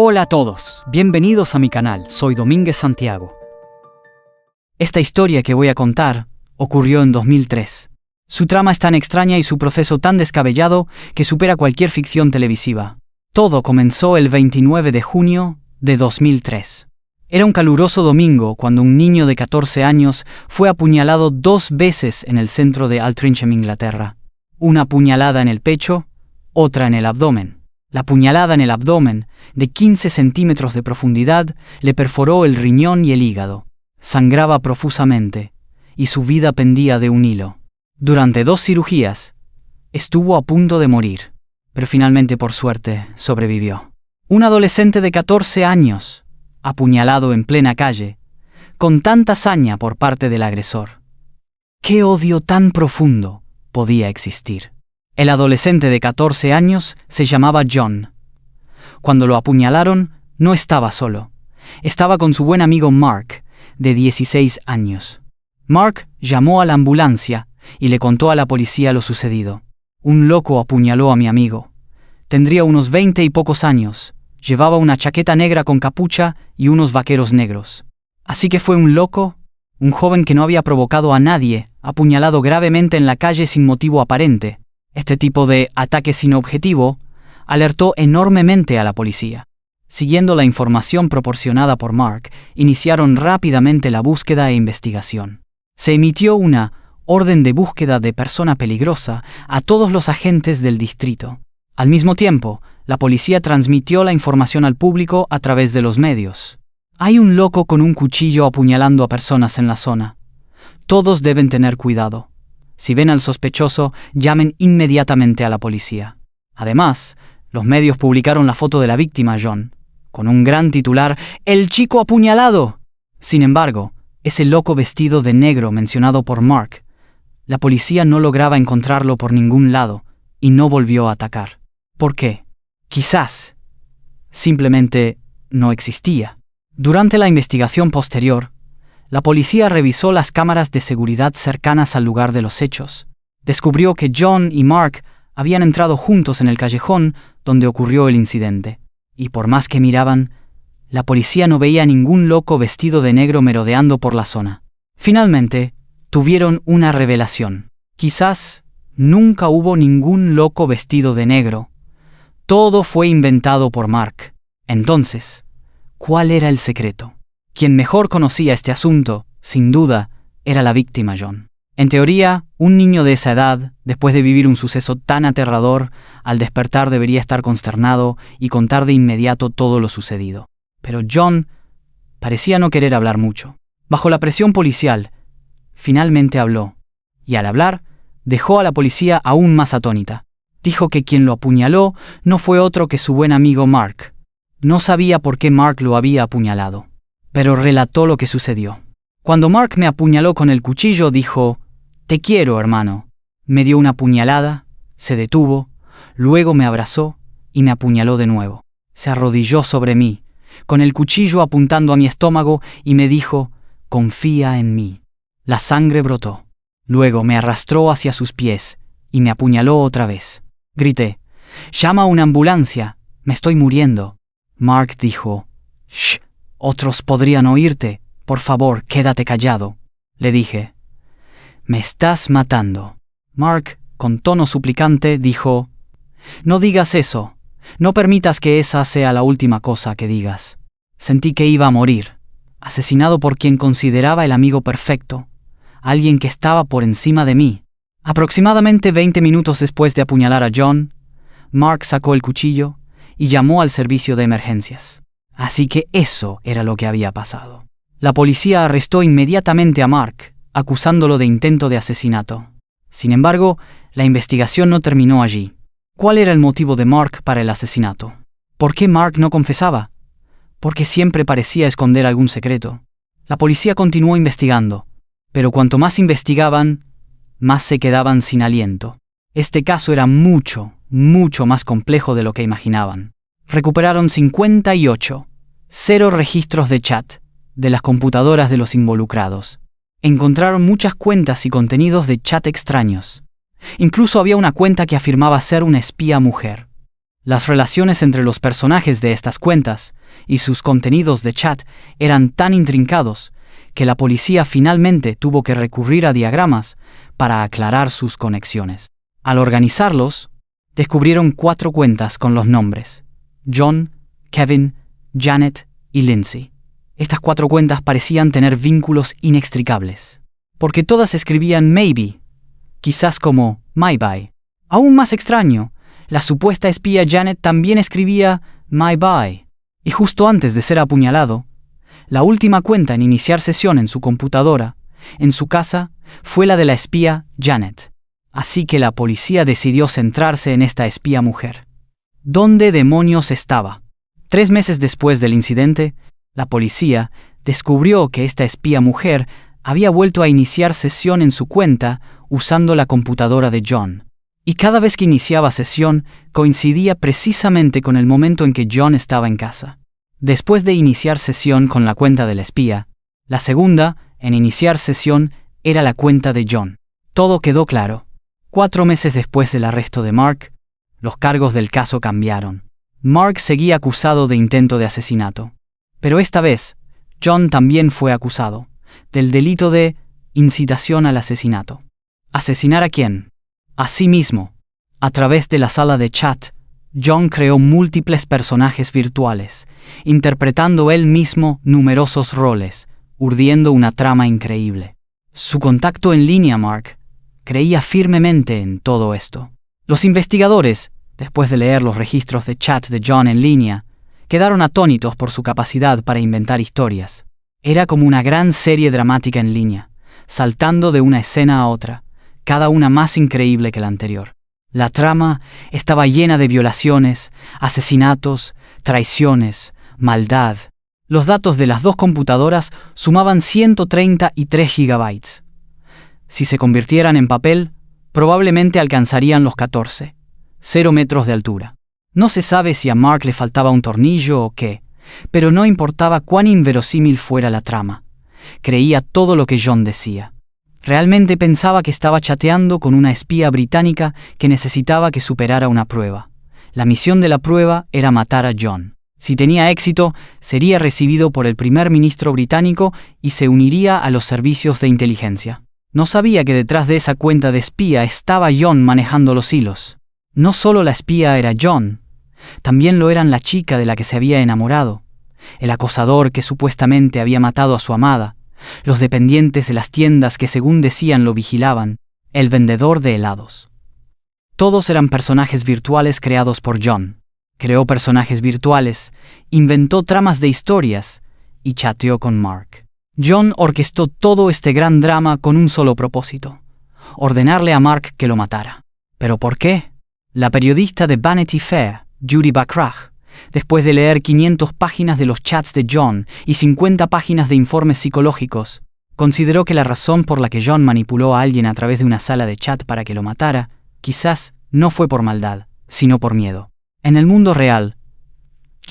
Hola a todos, bienvenidos a mi canal, soy Domínguez Santiago. Esta historia que voy a contar ocurrió en 2003. Su trama es tan extraña y su proceso tan descabellado que supera cualquier ficción televisiva. Todo comenzó el 29 de junio de 2003. Era un caluroso domingo cuando un niño de 14 años fue apuñalado 2 veces en el centro de Altrincham, Inglaterra. Una puñalada en el pecho, otra en el abdomen. La puñalada en el abdomen, de 15 centímetros de profundidad, le perforó el riñón y el hígado. Sangraba profusamente, y su vida pendía de un hilo. Durante 2 cirugías, estuvo a punto de morir, pero finalmente, por suerte, sobrevivió. Un adolescente de 14 años, apuñalado en plena calle, con tanta saña por parte del agresor. ¿Qué odio tan profundo podía existir? El adolescente de 14 años se llamaba John. Cuando lo apuñalaron, no estaba solo. Estaba con su buen amigo Mark, de 16 años. Mark llamó a la ambulancia y le contó a la policía lo sucedido. Un loco apuñaló a mi amigo. Tendría unos 20 y pocos años. Llevaba una chaqueta negra con capucha y unos vaqueros negros. Así que fue un loco, un joven que no había provocado a nadie, apuñalado gravemente en la calle sin motivo aparente. Este tipo de ataque sin objetivo alertó enormemente a la policía. Siguiendo la información proporcionada por Mark, iniciaron rápidamente la búsqueda e investigación. Se emitió una orden de búsqueda de persona peligrosa a todos los agentes del distrito. Al mismo tiempo, la policía transmitió la información al público a través de los medios. Hay un loco con un cuchillo apuñalando a personas en la zona. Todos deben tener cuidado. Si ven al sospechoso, llamen inmediatamente a la policía. Además, los medios publicaron la foto de la víctima, John, con un gran titular: ¡El chico apuñalado! Sin embargo, ese loco vestido de negro mencionado por Mark, la policía no lograba encontrarlo por ningún lado y no volvió a atacar. ¿Por qué? Quizás simplemente no existía. Durante la investigación posterior, la policía revisó las cámaras de seguridad cercanas al lugar de los hechos. Descubrió que John y Mark habían entrado juntos en el callejón donde ocurrió el incidente. Y por más que miraban, la policía no veía ningún loco vestido de negro merodeando por la zona. Finalmente, tuvieron una revelación. Quizás nunca hubo ningún loco vestido de negro. Todo fue inventado por Mark. Entonces, ¿cuál era el secreto? Quien mejor conocía este asunto, sin duda, era la víctima, John. En teoría, un niño de esa edad, después de vivir un suceso tan aterrador, al despertar debería estar consternado y contar de inmediato todo lo sucedido. Pero John parecía no querer hablar mucho. Bajo la presión policial, finalmente habló, y al hablar, dejó a la policía aún más atónita. Dijo que quien lo apuñaló no fue otro que su buen amigo Mark. No sabía por qué Mark lo había apuñalado, pero relató lo que sucedió. Cuando Mark me apuñaló con el cuchillo, dijo: «Te quiero, hermano». Me dio una puñalada, se detuvo, luego me abrazó y me apuñaló de nuevo. Se arrodilló sobre mí, con el cuchillo apuntando a mi estómago, y me dijo: «Confía en mí». La sangre brotó. Luego me arrastró hacia sus pies y me apuñaló otra vez. Grité: «Llama a una ambulancia, me estoy muriendo». Mark dijo: «Shh, otros podrían oírte. Por favor, quédate callado». Le dije: «Me estás matando». Mark, con tono suplicante, dijo: «No digas eso. No permitas que esa sea la última cosa que digas». Sentí que iba a morir, asesinado por quien consideraba el amigo perfecto, alguien que estaba por encima de mí. Aproximadamente 20 minutos después de apuñalar a John, Mark sacó el cuchillo y llamó al servicio de emergencias. Así que eso era lo que había pasado. La policía arrestó inmediatamente a Mark, acusándolo de intento de asesinato. Sin embargo, la investigación no terminó allí. ¿Cuál era el motivo de Mark para el asesinato? ¿Por qué Mark no confesaba? Porque siempre parecía esconder algún secreto. La policía continuó investigando, pero cuanto más investigaban, más se quedaban sin aliento. Este caso era mucho más complejo de lo que imaginaban. Recuperaron 0 registros de chat de las computadoras de los involucrados. Encontraron muchas cuentas y contenidos de chat extraños. Incluso había una cuenta que afirmaba ser una espía mujer. Las relaciones entre los personajes de estas cuentas y sus contenidos de chat eran tan intrincados que la policía finalmente tuvo que recurrir a diagramas para aclarar sus conexiones. Al organizarlos, descubrieron 4 cuentas con los nombres: John, Kevin, Janet y Lindsay. Estas 4 cuentas parecían tener vínculos inextricables, porque todas escribían maybe, quizás como my bye. Aún más extraño, la supuesta espía Janet también escribía my bye. Y justo antes de ser apuñalado, la última cuenta en iniciar sesión en su computadora, en su casa, fue la de la espía Janet. Así que la policía decidió centrarse en esta espía mujer. ¿Dónde demonios estaba? 3 meses después del incidente, la policía descubrió que esta espía mujer había vuelto a iniciar sesión en su cuenta usando la computadora de John. Y cada vez que iniciaba sesión, coincidía precisamente con el momento en que John estaba en casa. Después de iniciar sesión con la cuenta del espía, la segunda en iniciar sesión era la cuenta de John. Todo quedó claro. 4 meses después del arresto de Mark, los cargos del caso cambiaron. Mark seguía acusado de intento de asesinato. Pero esta vez, John también fue acusado del delito de incitación al asesinato. ¿Asesinar a quién? A sí mismo. A través de la sala de chat, John creó múltiples personajes virtuales, interpretando él mismo numerosos roles, urdiendo una trama increíble. Su contacto en línea, Mark, creía firmemente en todo esto. Los investigadores, después de leer los registros de chat de John en línea, quedaron atónitos por su capacidad para inventar historias. Era como una gran serie dramática en línea, saltando de una escena a otra, cada una más increíble que la anterior. La trama estaba llena de violaciones, asesinatos, traiciones, maldad. Los datos de las 2 computadoras sumaban 133 gigabytes. Si se convirtieran en papel, probablemente alcanzarían los 14, 0 metros de altura. No se sabe si a Mark le faltaba un tornillo o qué, pero no importaba cuán inverosímil fuera la trama. Creía todo lo que John decía. Realmente pensaba que estaba chateando con una espía británica que necesitaba que superara una prueba. La misión de la prueba era matar a John. Si tenía éxito, sería recibido por el primer ministro británico y se uniría a los servicios de inteligencia. No sabía que detrás de esa cuenta de espía estaba John manejando los hilos. No solo la espía era John, también lo eran la chica de la que se había enamorado, el acosador que supuestamente había matado a su amada, los dependientes de las tiendas que según decían lo vigilaban, el vendedor de helados. Todos eran personajes virtuales creados por John. Creó personajes virtuales, inventó tramas de historias y chateó con Mark. John orquestó todo este gran drama con un solo propósito: ordenarle a Mark que lo matara. ¿Pero por qué? La periodista de Vanity Fair, Judy Bachrach, después de leer 500 páginas de los chats de John y 50 páginas de informes psicológicos, consideró que la razón por la que John manipuló a alguien a través de una sala de chat para que lo matara, quizás no fue por maldad, sino por miedo. En el mundo real,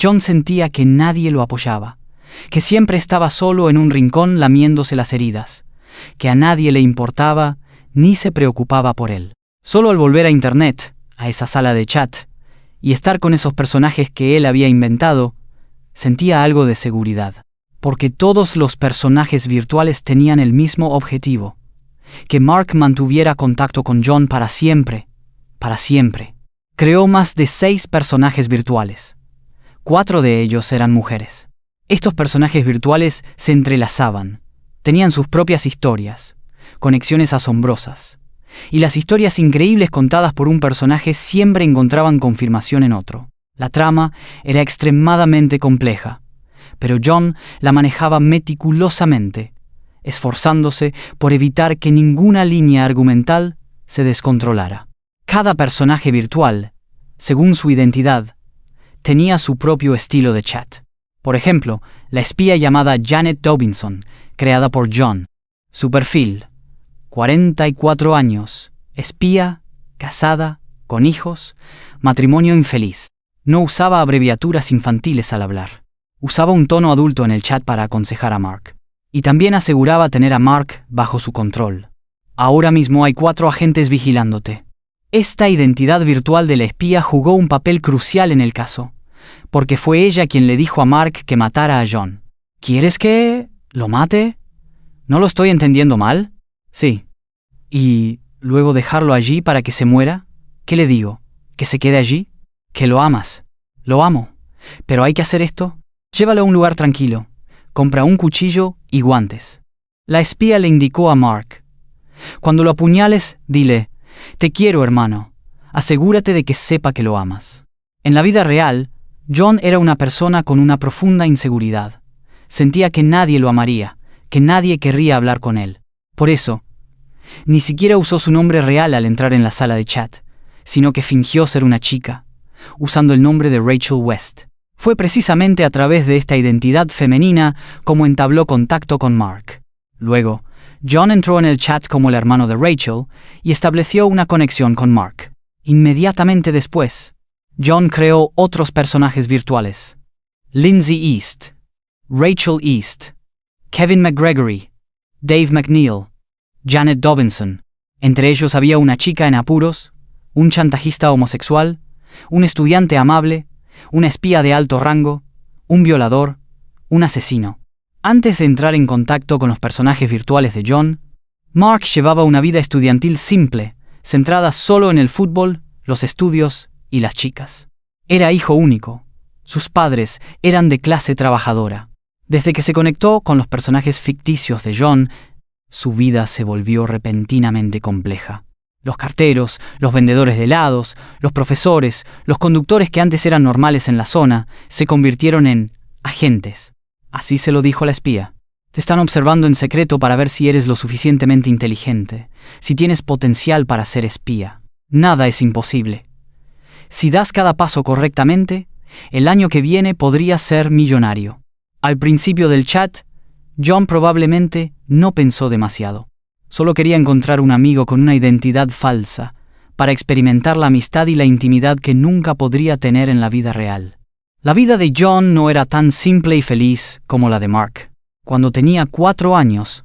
John sentía que nadie lo apoyaba, que siempre estaba solo en un rincón lamiéndose las heridas, que a nadie le importaba ni se preocupaba por él. Solo al volver a Internet, a esa sala de chat, y estar con esos personajes que él había inventado, sentía algo de seguridad, porque todos los personajes virtuales tenían el mismo objetivo: que Mark mantuviera contacto con John para siempre, para siempre. Creó más de 6 personajes virtuales. 4 de ellos eran mujeres. Estos personajes virtuales se entrelazaban, tenían sus propias historias, conexiones asombrosas, y las historias increíbles contadas por un personaje siempre encontraban confirmación en otro. La trama era extremadamente compleja, pero John la manejaba meticulosamente, esforzándose por evitar que ninguna línea argumental se descontrolara. Cada personaje virtual, según su identidad, tenía su propio estilo de chat. Por ejemplo, la espía llamada Janet Dobinson, creada por John. Su perfil: 44 años, espía, casada, con hijos, matrimonio infeliz. No usaba abreviaturas infantiles al hablar. Usaba un tono adulto en el chat para aconsejar a Mark. Y también aseguraba tener a Mark bajo su control. Ahora mismo hay 4 agentes vigilándote. Esta identidad virtual de la espía jugó un papel crucial en el caso, porque fue ella quien le dijo a Mark que matara a John. ¿Quieres que lo mate? ¿No lo estoy entendiendo mal? Sí. ¿Y luego dejarlo allí para que se muera? ¿Qué le digo? ¿Que se quede allí? ¿Que lo amas? Lo amo. ¿Pero hay que hacer esto? Llévalo a un lugar tranquilo. Compra un cuchillo y guantes. La espía le indicó a Mark. Cuando lo apuñales, dile, te quiero, hermano. Asegúrate de que sepa que lo amas. En la vida real, John era una persona con una profunda inseguridad. Sentía que nadie lo amaría, que nadie querría hablar con él. Por eso, ni siquiera usó su nombre real al entrar en la sala de chat, sino que fingió ser una chica, usando el nombre de Rachel West. Fue precisamente a través de esta identidad femenina como entabló contacto con Mark. Luego, John entró en el chat como el hermano de Rachel y estableció una conexión con Mark. Inmediatamente después, John creó otros personajes virtuales. Lindsay East, Rachel East, Kevin McGregory, Dave McNeil, Janet Dobinson. Entre ellos había una chica en apuros, un chantajista homosexual, un estudiante amable, una espía de alto rango, un violador, un asesino. Antes de entrar en contacto con los personajes virtuales de John, Mark llevaba una vida estudiantil simple, centrada solo en el fútbol, los estudios y las chicas. Era hijo único. Sus padres eran de clase trabajadora. Desde que se conectó con los personajes ficticios de John, su vida se volvió repentinamente compleja. Los carteros, los vendedores de helados, los profesores, los conductores que antes eran normales en la zona, se convirtieron en agentes. Así se lo dijo la espía. Te están observando en secreto para ver si eres lo suficientemente inteligente, si tienes potencial para ser espía. Nada es imposible. Si das cada paso correctamente, el año que viene podrías ser millonario. Al principio del chat, John probablemente no pensó demasiado. Solo quería encontrar un amigo con una identidad falsa, para experimentar la amistad y la intimidad que nunca podría tener en la vida real. La vida de John no era tan simple y feliz como la de Mark. Cuando tenía 4 años,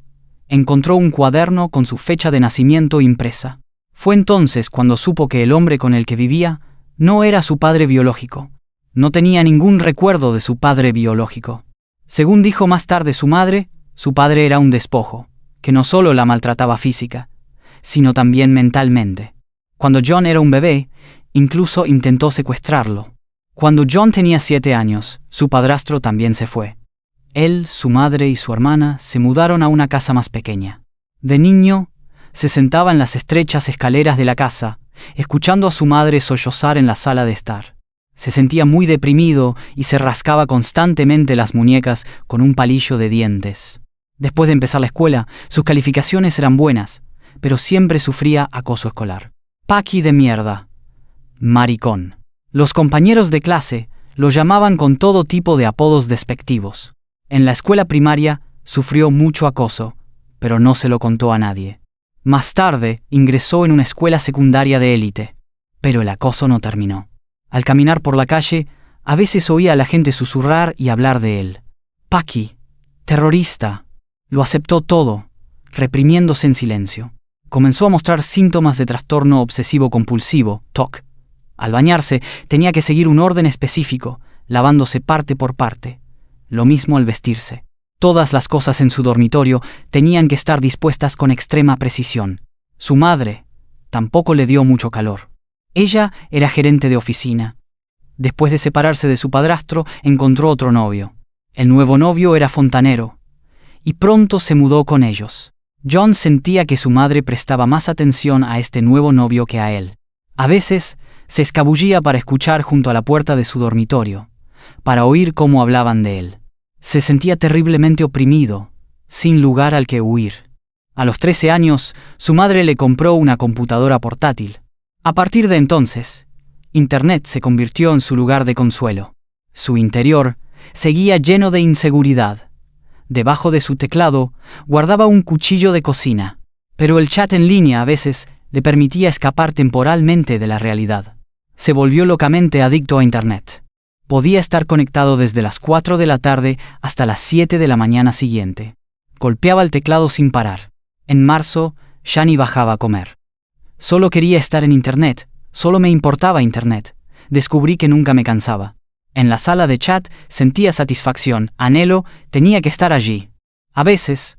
encontró un cuaderno con su fecha de nacimiento impresa. Fue entonces cuando supo que el hombre con el que vivía no era su padre biológico. No tenía ningún recuerdo de su padre biológico. Según dijo más tarde su madre, su padre era un despojo, que no solo la maltrataba física, sino también mentalmente. Cuando John era un bebé, incluso intentó secuestrarlo. Cuando John tenía 7 años, su padrastro también se fue. Él, su madre y su hermana se mudaron a una casa más pequeña. De niño, se sentaba en las estrechas escaleras de la casa, escuchando a su madre sollozar en la sala de estar. Se sentía muy deprimido y se rascaba constantemente las muñecas con un palillo de dientes. Después de empezar la escuela, sus calificaciones eran buenas, pero siempre sufría acoso escolar. Paqui de mierda. Maricón. Los compañeros de clase lo llamaban con todo tipo de apodos despectivos. En la escuela primaria sufrió mucho acoso, pero no se lo contó a nadie. Más tarde ingresó en una escuela secundaria de élite, pero el acoso no terminó. Al caminar por la calle, a veces oía a la gente susurrar y hablar de él. Paqui, terrorista. Lo aceptó todo, reprimiéndose en silencio. Comenzó a mostrar síntomas de trastorno obsesivo-compulsivo, TOC. Al bañarse, tenía que seguir un orden específico, lavándose parte por parte. Lo mismo al vestirse. Todas las cosas en su dormitorio tenían que estar dispuestas con extrema precisión. Su madre tampoco le dio mucho calor. Ella era gerente de oficina. Después de separarse de su padrastro, encontró otro novio. El nuevo novio era fontanero, y pronto se mudó con ellos. John sentía que su madre prestaba más atención a este nuevo novio que a él. A veces, se escabullía para escuchar junto a la puerta de su dormitorio, para oír cómo hablaban de él. Se sentía terriblemente oprimido, sin lugar al que huir. A los 13 años, su madre le compró una computadora portátil. A partir de entonces, Internet se convirtió en su lugar de consuelo. Su interior seguía lleno de inseguridad. Debajo de su teclado guardaba un cuchillo de cocina, pero el chat en línea a veces le permitía escapar temporalmente de la realidad. Se volvió locamente adicto a Internet. Podía estar conectado desde las 4 de la tarde hasta las 7 de la mañana siguiente. Golpeaba el teclado sin parar. En marzo, ya ni bajaba a comer. Solo quería estar en Internet, solo me importaba Internet. Descubrí que nunca me cansaba. En la sala de chat sentía satisfacción, anhelo, tenía que estar allí. A veces,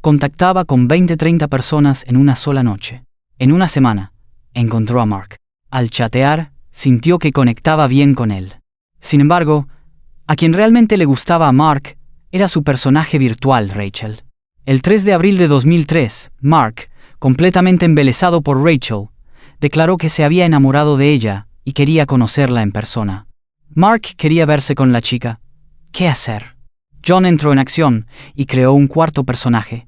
contactaba con 20-30 personas en una sola noche. En una semana, encontró a Mark. Al chatear, sintió que conectaba bien con él. Sin embargo, a quien realmente le gustaba a Mark era su personaje virtual, Rachel. El 3 de abril de 2003, Mark, completamente embelesado por Rachel, declaró que se había enamorado de ella y quería conocerla en persona. Mark quería verse con la chica. ¿Qué hacer? John entró en acción y creó un cuarto personaje,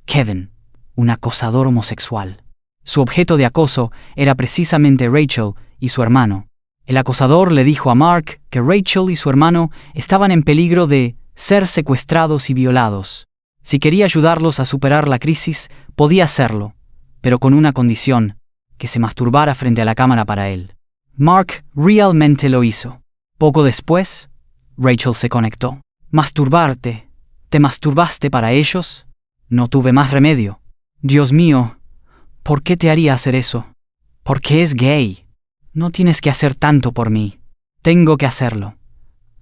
Kevin, un acosador homosexual. Su objeto de acoso era precisamente Rachel y su hermano. El acosador le dijo a Mark que Rachel y su hermano estaban en peligro de ser secuestrados y violados. Si quería ayudarlos a superar la crisis, podía hacerlo, pero con una condición, que se masturbara frente a la cámara para él. Mark realmente lo hizo. Poco después, Rachel se conectó. ¿Masturbarte? ¿Te masturbaste para ellos? No tuve más remedio. Dios mío, ¿por qué te haría hacer eso? Porque es gay. No tienes que hacer tanto por mí. Tengo que hacerlo.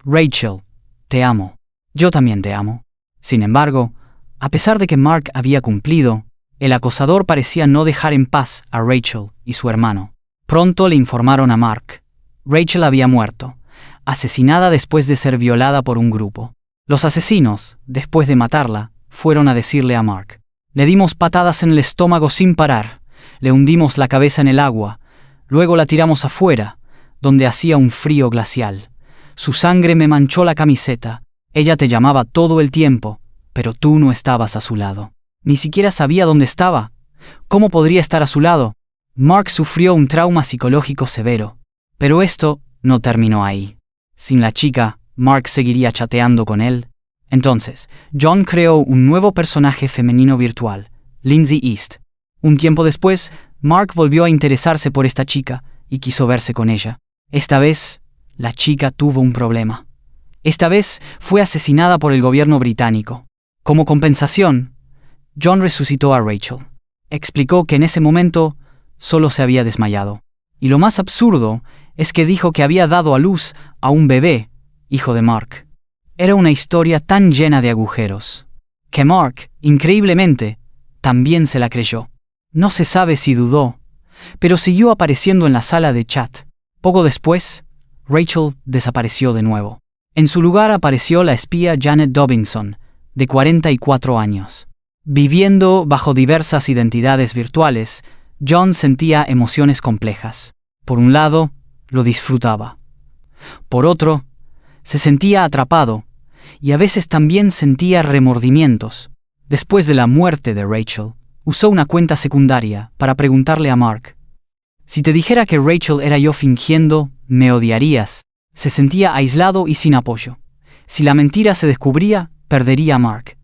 Rachel, te amo. Yo también te amo. Sin embargo, a pesar de que Mark había cumplido, el acosador parecía no dejar en paz a Rachel y su hermano. Pronto le informaron a Mark. Rachel había muerto, asesinada después de ser violada por un grupo. Los asesinos, después de matarla, fueron a decirle a Mark: le dimos patadas en el estómago sin parar, le hundimos la cabeza en el agua, luego la tiramos afuera, donde hacía un frío glacial. Su sangre me manchó la camiseta. Ella te llamaba todo el tiempo, pero tú no estabas a su lado. Ni siquiera sabía dónde estaba. ¿Cómo podría estar a su lado? Mark sufrió un trauma psicológico severo. Pero esto no terminó ahí. Sin la chica, Mark seguiría chateando con él. Entonces, John creó un nuevo personaje femenino virtual, Lindsay East. Un tiempo después, Mark volvió a interesarse por esta chica y quiso verse con ella. Esta vez, la chica tuvo un problema. Esta vez fue asesinada por el gobierno británico. Como compensación, John resucitó a Rachel. Explicó que en ese momento solo se había desmayado. Y lo más absurdo es que dijo que había dado a luz a un bebé, hijo de Mark. Era una historia tan llena de agujeros, que Mark, increíblemente, también se la creyó. No se sabe si dudó, pero siguió apareciendo en la sala de chat. Poco después, Rachel desapareció de nuevo. En su lugar apareció la espía Janet Dobinson, de 44 años. Viviendo bajo diversas identidades virtuales, John sentía emociones complejas. Por un lado, lo disfrutaba. Por otro, se sentía atrapado, y a veces también sentía remordimientos. Después de la muerte de Rachel, usó una cuenta secundaria para preguntarle a Mark: si te dijera que Rachel era yo fingiendo, ¿me odiarías? Se sentía aislado y sin apoyo. Si la mentira se descubría, perdería a Mark.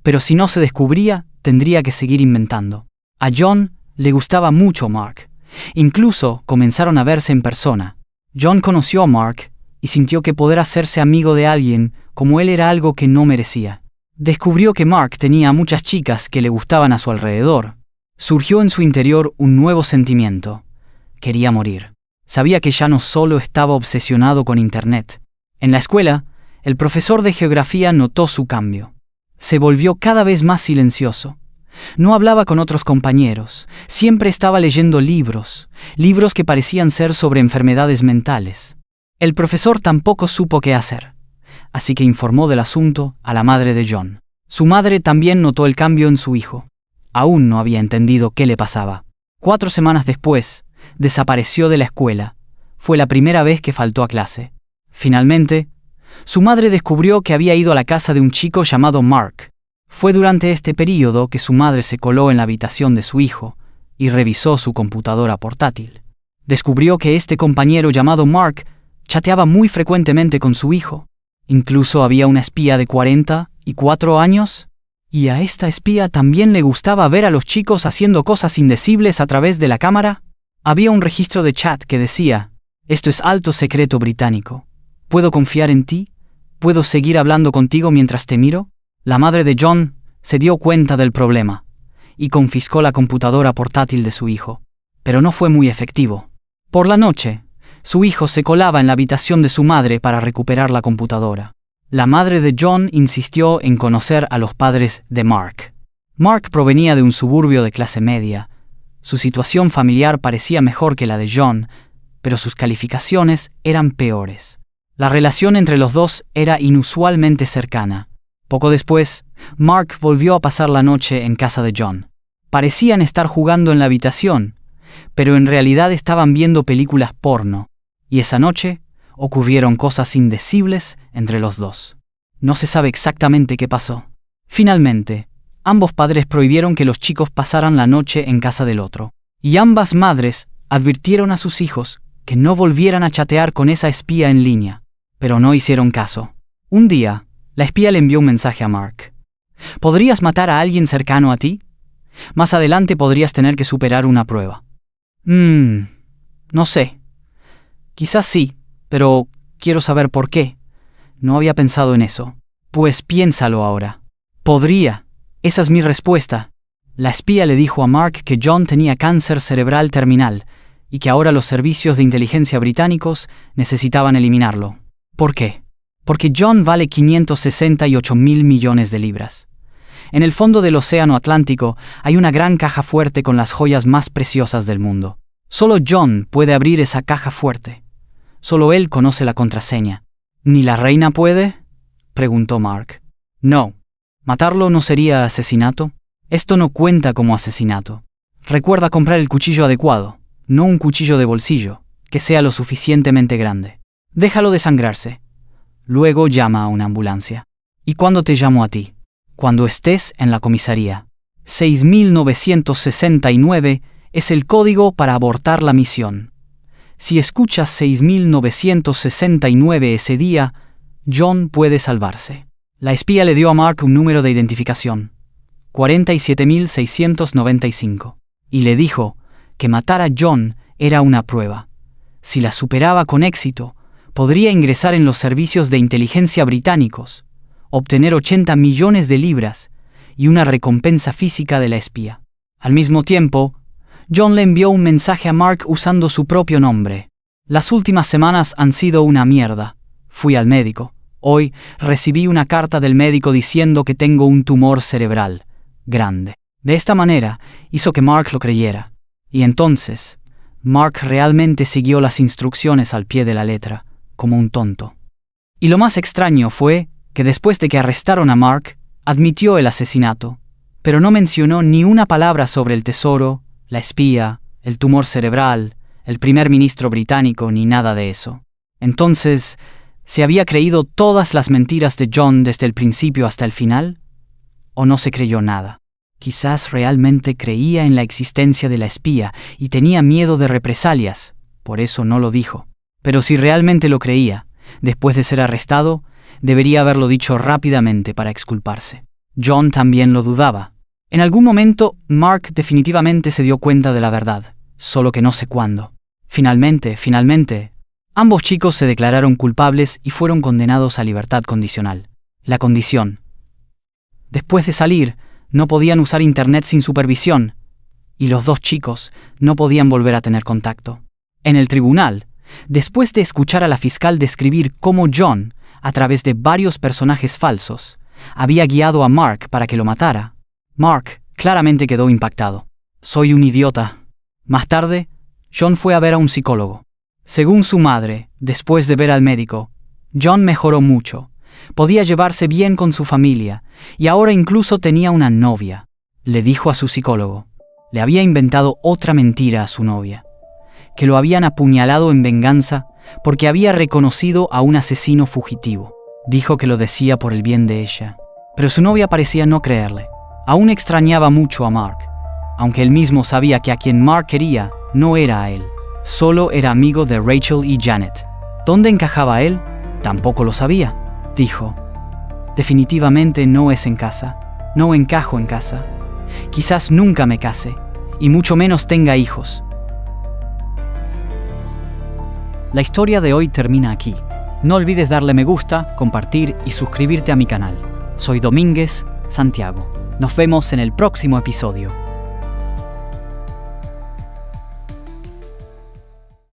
Pero si no se descubría, tendría que seguir inventando. A John le gustaba mucho Mark. Incluso comenzaron a verse en persona. John conoció a Mark y sintió que poder hacerse amigo de alguien como él era algo que no merecía. Descubrió que Mark tenía muchas chicas que le gustaban a su alrededor. Surgió en su interior un nuevo sentimiento. Quería morir. Sabía que ya no solo estaba obsesionado con Internet. En la escuela, el profesor de geografía notó su cambio. Se volvió cada vez más silencioso. No hablaba con otros compañeros. Siempre estaba leyendo libros que parecían ser sobre enfermedades mentales. El profesor tampoco supo qué hacer, así que informó del asunto a la madre de John. Su madre también notó el cambio en su hijo. Aún no había entendido qué le pasaba. 4 semanas después, desapareció de la escuela. Fue la primera vez que faltó a clase. Finalmente, su madre descubrió que había ido a la casa de un chico llamado Mark. Fue durante este período que su madre se coló en la habitación de su hijo y revisó su computadora portátil. Descubrió que este compañero llamado Mark chateaba muy frecuentemente con su hijo. Incluso había una espía de 44 años. ¿Y a esta espía también le gustaba ver a los chicos haciendo cosas indecibles a través de la cámara? Había un registro de chat que decía: esto es alto secreto británico. ¿Puedo confiar en ti? ¿Puedo seguir hablando contigo mientras te miro? La madre de John se dio cuenta del problema y confiscó la computadora portátil de su hijo. pero no fue muy efectivo. Por la noche, su hijo se colaba en la habitación de su madre para recuperar la computadora. La madre de John insistió en conocer a los padres de Mark. Mark provenía de un suburbio de clase media. Su situación familiar parecía mejor que la de John, pero sus calificaciones eran peores. La relación entre los dos era inusualmente cercana. Poco después, Mark volvió a pasar la noche en casa de John. Parecían estar jugando en la habitación, pero en realidad estaban viendo películas porno, y esa noche ocurrieron cosas indecibles entre los dos. No se sabe exactamente qué pasó. Finalmente, ambos padres prohibieron que los chicos pasaran la noche en casa del otro, y ambas madres advirtieron a sus hijos que no volvieran a chatear con esa espía en línea, pero no hicieron caso. Un día, la espía le envió un mensaje a Mark. ¿Podrías matar a alguien cercano a ti? Más adelante podrías tener que superar una prueba. No sé. Quizás sí, pero quiero saber por qué. No había pensado en eso. Pues piénsalo ahora. Podría. Esa es mi respuesta. La espía le dijo a Mark que John tenía cáncer cerebral terminal y que ahora los servicios de inteligencia británicos necesitaban eliminarlo. ¿Por qué? Porque John vale 568.000 millones de libras. En el fondo del Océano Atlántico hay una gran caja fuerte con las joyas más preciosas del mundo. Solo John puede abrir esa caja fuerte. Solo él conoce la contraseña. ¿Ni la reina puede?, preguntó Mark. No. ¿Matarlo no sería asesinato? Esto no cuenta como asesinato. Recuerda comprar el cuchillo adecuado, no un cuchillo de bolsillo, que sea lo suficientemente grande. Déjalo desangrarse. Luego llama a una ambulancia. ¿Y cuándo te llamo a ti? Cuando estés en la comisaría. 6969 es el código para abortar la misión. Si escuchas 6969 ese día, John puede salvarse. La espía le dio a Mark un número de identificación, 47.695, y le dijo que matar a John era una prueba. Si la superaba con éxito, podría ingresar en los servicios de inteligencia británicos, obtener 80 millones de libras y una recompensa física de la espía. Al mismo tiempo, John le envió un mensaje a Mark usando su propio nombre. Las últimas semanas han sido una mierda. Fui al médico. Hoy recibí una carta del médico diciendo que tengo un tumor cerebral grande. De esta manera hizo que Mark lo creyera. Y entonces, Mark realmente siguió las instrucciones al pie de la letra, como un tonto. Y lo más extraño fue que después de que arrestaron a Mark, admitió el asesinato, pero no mencionó ni una palabra sobre el tesoro, la espía, el tumor cerebral, el primer ministro británico, ni nada de eso. Entonces, ¿se había creído todas las mentiras de John desde el principio hasta el final? ¿O no se creyó nada? Quizás realmente creía en la existencia de la espía y tenía miedo de represalias, por eso no lo dijo. Pero si realmente lo creía, después de ser arrestado, debería haberlo dicho rápidamente para exculparse. John también lo dudaba. En algún momento, Mark definitivamente se dio cuenta de la verdad, solo que no sé cuándo. Finalmente, ambos chicos se declararon culpables y fueron condenados a libertad condicional. La condición: después de salir, no podían usar internet sin supervisión, y los dos chicos no podían volver a tener contacto. En el tribunal, después de escuchar a la fiscal describir cómo John, a través de varios personajes falsos, había guiado a Mark para que lo matara, Mark claramente quedó impactado. Soy un idiota. Más tarde, John fue a ver a un psicólogo. Según su madre, después de ver al médico, John mejoró mucho. Podía llevarse bien con su familia y ahora incluso tenía una novia. Le dijo a su psicólogo. Le había inventado otra mentira a su novia, que lo habían apuñalado en venganza porque había reconocido a un asesino fugitivo. Dijo que lo decía por el bien de ella, pero su novia parecía no creerle. Aún extrañaba mucho a Mark, aunque él mismo sabía que a quien Mark quería no era a él. Solo era amigo de Rachel y Janet. ¿Dónde encajaba él? Tampoco lo sabía. Dijo: definitivamente no es en casa. No encajo en casa. Quizás nunca me case, y mucho menos tenga hijos. La historia de hoy termina aquí. No olvides darle me gusta, compartir y suscribirte a mi canal. Soy Domínguez Santiago. Nos vemos en el próximo episodio.